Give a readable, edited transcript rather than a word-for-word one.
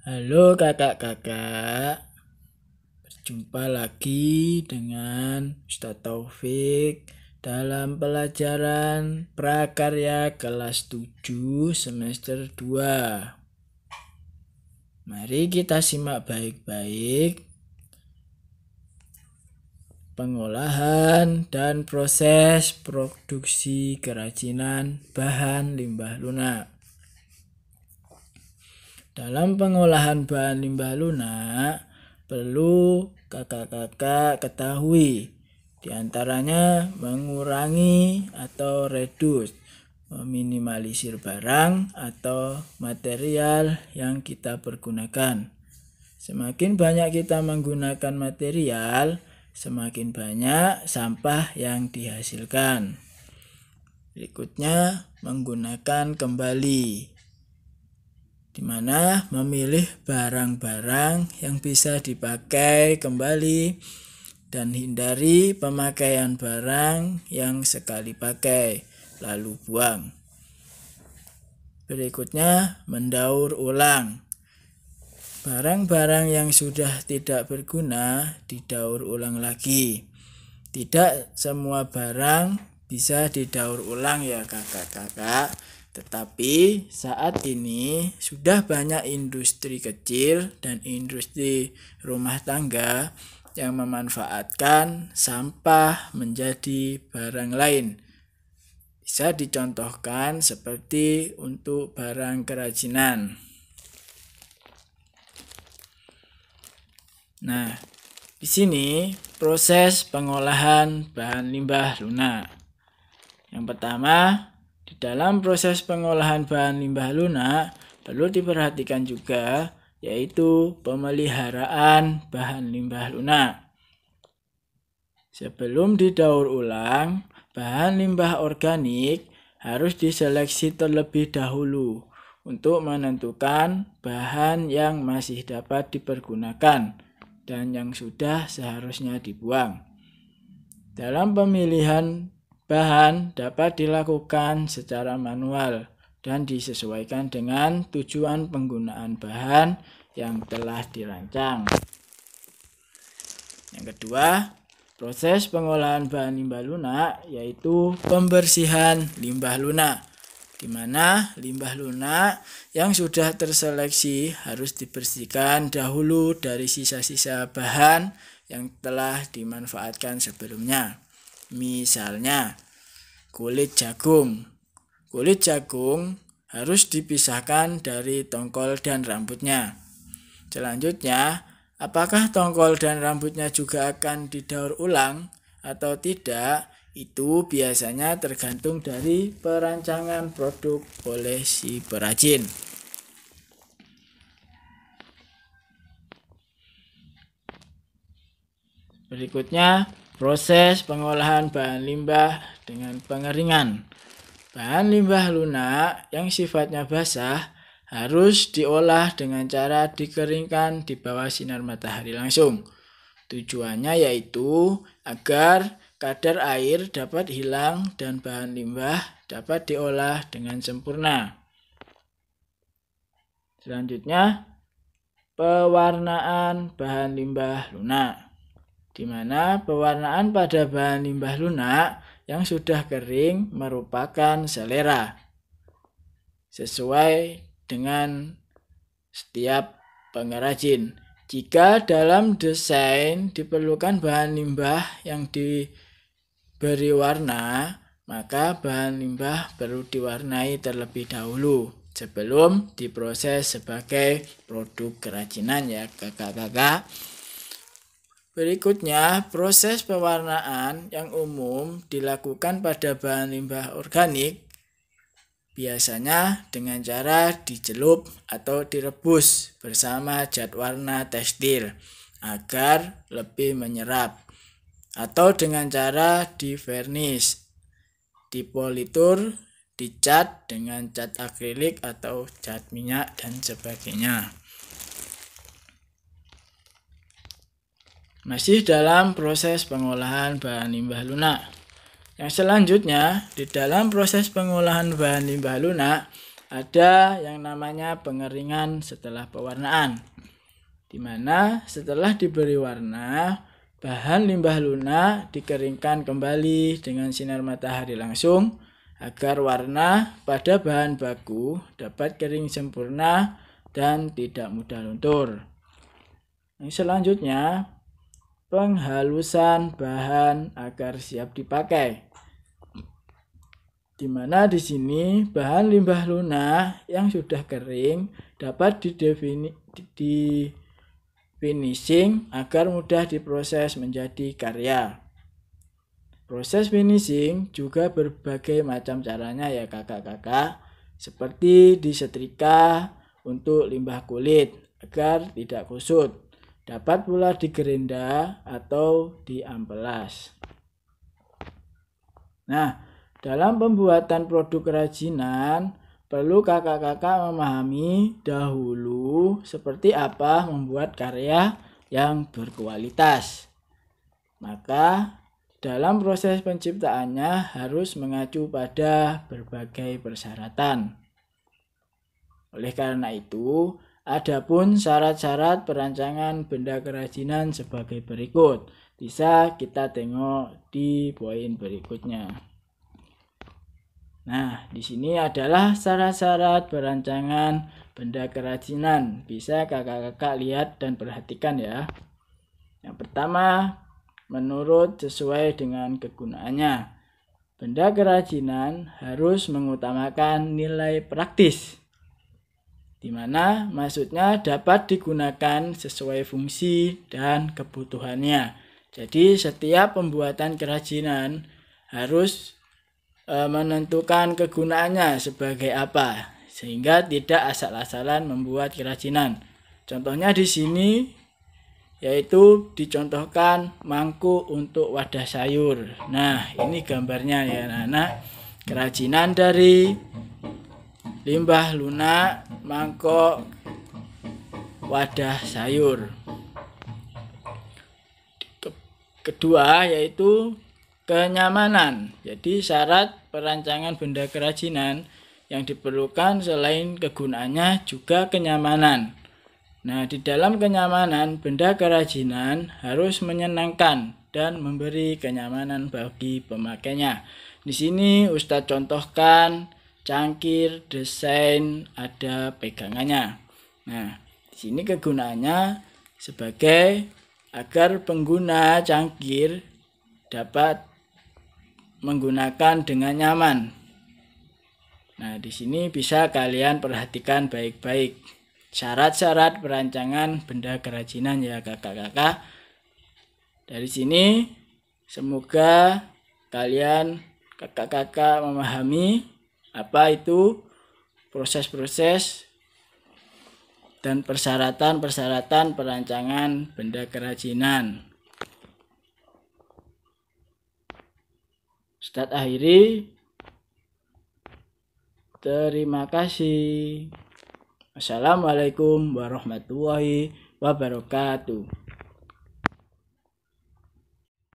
Halo kakak-kakak, berjumpa lagi dengan Ustadz Taufik dalam pelajaran prakarya kelas 7 semester 2. Mari kita simak baik-baik pengolahan dan proses produksi kerajinan bahan limbah lunak. Dalam pengolahan bahan limbah lunak, perlu kakak-kakak ketahui, diantaranya mengurangi atau reduce, meminimalisir barang atau material yang kita pergunakan. Semakin banyak kita menggunakan material, semakin banyak sampah yang dihasilkan. Berikutnya, menggunakan kembali, di mana memilih barang-barang yang bisa dipakai kembali dan hindari pemakaian barang yang sekali pakai lalu buang. Berikutnya, mendaur ulang. Barang-barang yang sudah tidak berguna didaur ulang lagi. Tidak semua barang bisa didaur ulang ya kakak-kakak. Tetapi saat ini sudah banyak industri kecil dan industri rumah tangga yang memanfaatkan sampah menjadi barang lain. Bisa dicontohkan seperti untuk barang kerajinan. Nah, di sini proses pengolahan bahan limbah lunak. Yang pertama, di dalam proses pengolahan bahan limbah lunak perlu diperhatikan juga, yaitu pemeliharaan bahan limbah lunak. Sebelum didaur ulang, bahan limbah organik harus diseleksi terlebih dahulu untuk menentukan bahan yang masih dapat dipergunakan dan yang sudah seharusnya dibuang. Dalam pemilihan bahan dapat dilakukan secara manual dan disesuaikan dengan tujuan penggunaan bahan yang telah dirancang. Yang kedua, proses pengolahan bahan limbah lunak yaitu pembersihan limbah lunak, di mana limbah lunak yang sudah terseleksi harus dibersihkan dahulu dari sisa-sisa bahan yang telah dimanfaatkan sebelumnya. Misalnya, kulit jagung. Kulit jagung harus dipisahkan dari tongkol dan rambutnya. Selanjutnya, apakah tongkol dan rambutnya juga akan didaur ulang atau tidak? Itu biasanya tergantung dari perancangan produk oleh si perajin. Berikutnya, proses pengolahan bahan limbah dengan pengeringan. Bahan limbah lunak yang sifatnya basah harus diolah dengan cara dikeringkan di bawah sinar matahari langsung. Tujuannya yaitu agar kadar air dapat hilang dan bahan limbah dapat diolah dengan sempurna. Selanjutnya, pewarnaan bahan limbah lunak, di mana pewarnaan pada bahan limbah lunak yang sudah kering merupakan selera sesuai dengan setiap pengrajin. Jika dalam desain diperlukan bahan limbah yang diberi warna, maka bahan limbah perlu diwarnai terlebih dahulu sebelum diproses sebagai produk kerajinan ya kakak-kakak. Berikutnya, proses pewarnaan yang umum dilakukan pada bahan limbah organik biasanya dengan cara dicelup atau direbus bersama zat warna tekstil agar lebih menyerap, atau dengan cara divernis, dipolitur, dicat dengan cat akrilik atau cat minyak dan sebagainya. Masih dalam proses pengolahan bahan limbah lunak. Yang selanjutnya, di dalam proses pengolahan bahan limbah lunak ada yang namanya pengeringan setelah pewarnaan, di mana setelah diberi warna, bahan limbah lunak dikeringkan kembali dengan sinar matahari langsung agar warna pada bahan baku dapat kering sempurna dan tidak mudah luntur. Yang selanjutnya, penghalusan bahan agar siap dipakai. Di mana di sini bahan limbah lunak yang sudah kering dapat finishing agar mudah diproses menjadi karya. Proses finishing juga berbagai macam caranya ya kakak-kakak, seperti disetrika untuk limbah kulit agar tidak kusut. Dapat pula digerinda atau diamplas. Nah, dalam pembuatan produk kerajinan, perlu kakak-kakak memahami dahulu seperti apa membuat karya yang berkualitas. Maka, dalam proses penciptaannya harus mengacu pada berbagai persyaratan. Oleh karena itu, adapun syarat-syarat perancangan benda kerajinan sebagai berikut. Bisa kita tengok di poin berikutnya. Nah, di sini adalah syarat-syarat perancangan benda kerajinan. Bisa kakak-kakak lihat dan perhatikan ya. Yang pertama, menurut sesuai dengan kegunaannya. Benda kerajinan harus mengutamakan nilai praktis, di mana maksudnya dapat digunakan sesuai fungsi dan kebutuhannya. Jadi setiap pembuatan kerajinan harus menentukan kegunaannya sebagai apa, sehingga tidak asal-asalan membuat kerajinan. Contohnya di sini yaitu dicontohkan mangkuk untuk wadah sayur. Nah, ini gambarnya ya anak-anak, kerajinan dari limbah lunak mangkok wadah sayur. Kedua yaitu kenyamanan. Jadi syarat perancangan benda kerajinan yang diperlukan selain kegunaannya juga kenyamanan. Nah, di dalam kenyamanan benda kerajinan harus menyenangkan dan memberi kenyamanan bagi pemakainya. Di sini Ustadz contohkan cangkir, desain, ada pegangannya. Nah, di sini kegunaannya sebagai agar pengguna cangkir dapat menggunakan dengan nyaman. Nah, di sini bisa kalian perhatikan baik-baik syarat-syarat perancangan benda kerajinan ya kakak-kakak. Dari sini semoga kalian kakak-kakak memahami apa itu proses-proses dan persyaratan-persyaratan perancangan benda kerajinan. Ustadz akhiri. Terima kasih. Assalamualaikum warahmatullahi wabarakatuh.